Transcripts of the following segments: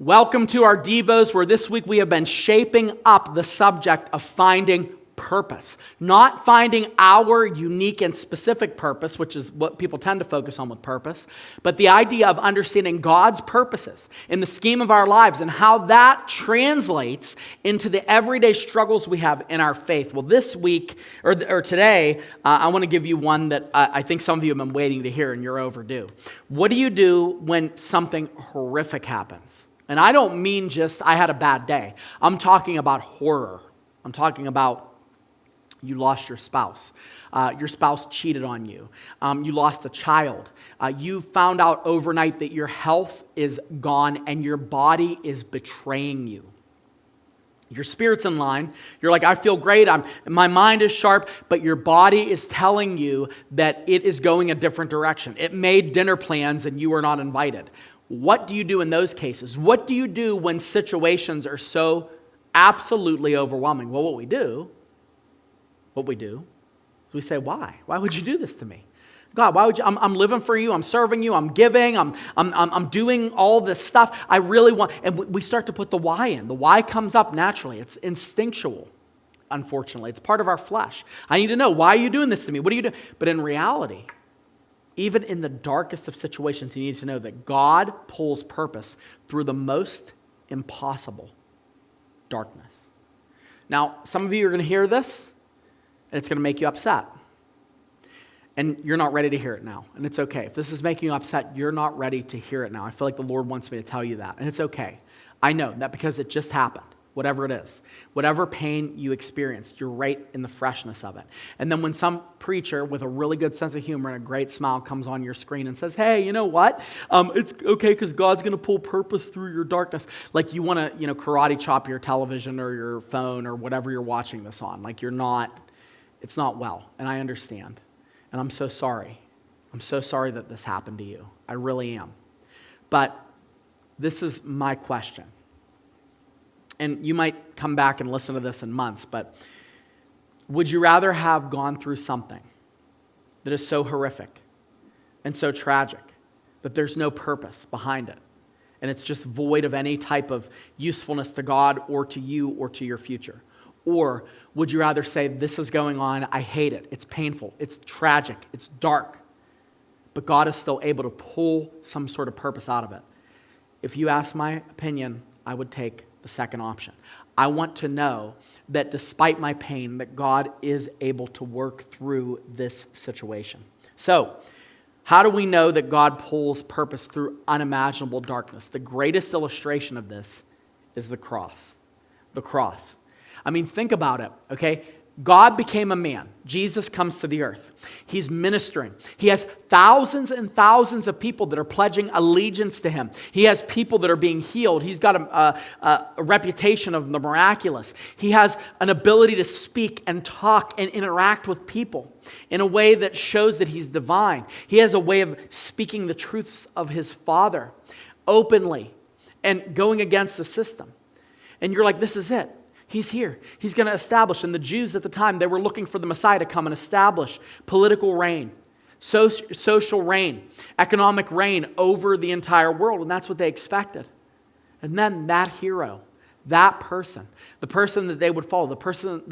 Welcome to our Devos, where this week we have been shaping up the subject of finding purpose. Not finding our unique and specific purpose, which is what people tend to focus on with purpose, but the idea of understanding God's purposes in the scheme of our lives and how that translates into the everyday struggles we have in our faith. Well, this week, or today, I want to give you one that I think some of you have been waiting to hear and you're overdue. What do you do when something horrific happens? And I don't mean just, I had a bad day. I'm talking about horror. I'm talking about you lost your spouse. Your spouse cheated on you. You lost a child. You found out overnight that your health is gone and your body is betraying you. Your spirit's in line. You're like, I feel great. My mind is sharp, but your body is telling you that it is going a different direction. It made dinner plans and you were not invited. What do you do in those cases? What do you do when situations are so absolutely overwhelming? Well, what we do is we say, why? Why would you do this to me? God, why would you? I'm living for you. I'm serving you. I'm giving. I'm doing all this stuff. I really want, and we start to put the why in. The why comes up naturally. It's instinctual, unfortunately. It's part of our flesh. I need to know, why are you doing this to me? What are you doing? But in reality, even in the darkest of situations, you need to know that God pulls purpose through the most impossible darkness. Now, some of you are going to hear this, and it's going to make you upset. And you're not ready to hear it now, and it's okay. If this is making you upset, you're not ready to hear it now. I feel like the Lord wants me to tell you that, and it's okay. I know that because it just happened. Whatever it is, whatever pain you experienced, you're right in the freshness of it. And then when some preacher with a really good sense of humor and a great smile comes on your screen and says, hey, you know what? It's okay because God's going to pull purpose through your darkness. Like you want to, karate chop your television or your phone or whatever you're watching this on. Like it's not well. And I understand. And I'm so sorry. I'm so sorry that this happened to you. I really am. But this is my question. And you might come back and listen to this in months, but would you rather have gone through something that is so horrific and so tragic that there's no purpose behind it, and it's just void of any type of usefulness to God or to you or to your future? Or would you rather say, this is going on, I hate it, it's painful, it's tragic, it's dark, but God is still able to pull some sort of purpose out of it? If you ask my opinion, I would take the second option. I want to know that despite my pain, that God is able to work through this situation. So, how do we know that God pulls purpose through unimaginable darkness? The greatest illustration of this is the cross. The cross. I mean, think about it, okay? God became a man. Jesus comes to the earth. He's ministering. He has thousands and thousands of people that are pledging allegiance to him. He has people that are being healed. He's got a reputation of the miraculous. He has an ability to speak and talk and interact with people in a way that shows that he's divine. He has a way of speaking the truths of his Father openly and going against the system. And you're like, this is it. He's here. He's going to establish. And the Jews at the time, they were looking for the Messiah to come and establish political reign, social reign, economic reign over the entire world. And that's what they expected. And then that hero, that person, the person that they would follow, the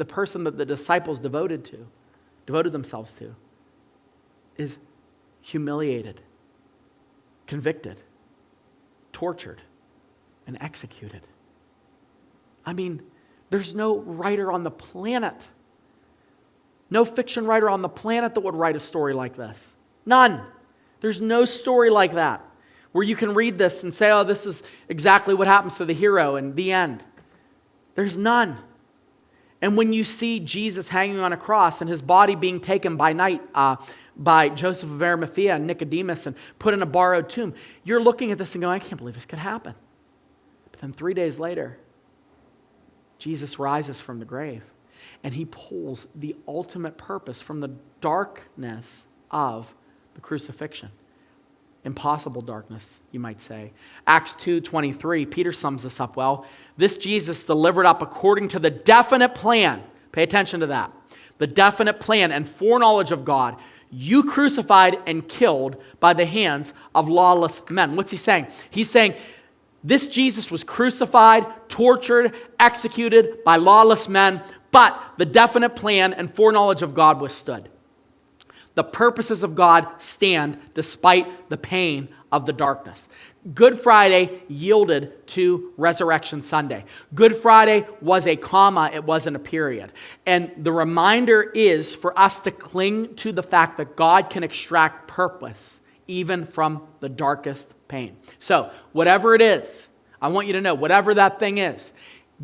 person that the disciples devoted themselves to, is humiliated, convicted, tortured, and executed. I mean, there's no writer on the planet, no fiction writer on the planet that would write a story like this. None. There's no story like that where you can read this and say, oh, this is exactly what happens to the hero in the end. There's none. And when you see Jesus hanging on a cross and his body being taken by night by Joseph of Arimathea and Nicodemus and put in a borrowed tomb, you're looking at this and going, I can't believe this could happen. But then 3 days later, Jesus rises from the grave, and he pulls the ultimate purpose from the darkness of the crucifixion. Impossible darkness, you might say. Acts 2:23, Peter sums this up well. This Jesus delivered up according to the definite plan. Pay attention to that. The definite plan and foreknowledge of God. You crucified and killed by the hands of lawless men. What's he saying? He's saying, This Jesus was crucified, tortured, executed by lawless men, but the definite plan and foreknowledge of God withstood. The purposes of God stand despite the pain of the darkness. Good Friday yielded to Resurrection Sunday. Good Friday was a comma, it wasn't a period. And the reminder is for us to cling to the fact that God can extract purpose even from the darkest pain. So, whatever it is, I want you to know, whatever that thing is,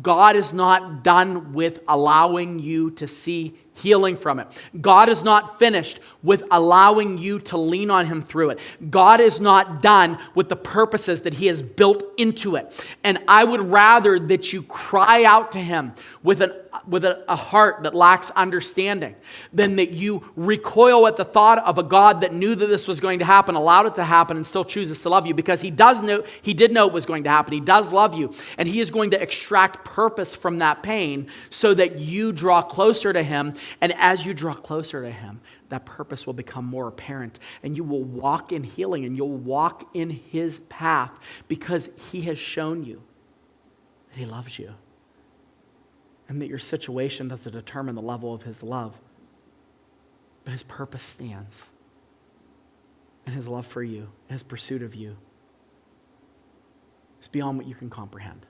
God is not done with allowing you to see healing from it. God is not finished with allowing you to lean on Him through it. God is not done with the purposes that He has built into it. And I would rather that you cry out to Him with a heart that lacks understanding than that you recoil at the thought of a God that knew that this was going to happen, allowed it to happen, and still chooses to love you, because He did know it was going to happen. He does love you, and He is going to extract purpose from that pain so that you draw closer to Him. And as you draw closer to Him, that purpose will become more apparent, and you will walk in healing, and you'll walk in His path because He has shown you that He loves you, and that your situation doesn't determine the level of His love, but His purpose stands, and His love for you, His pursuit of you, is beyond what you can comprehend.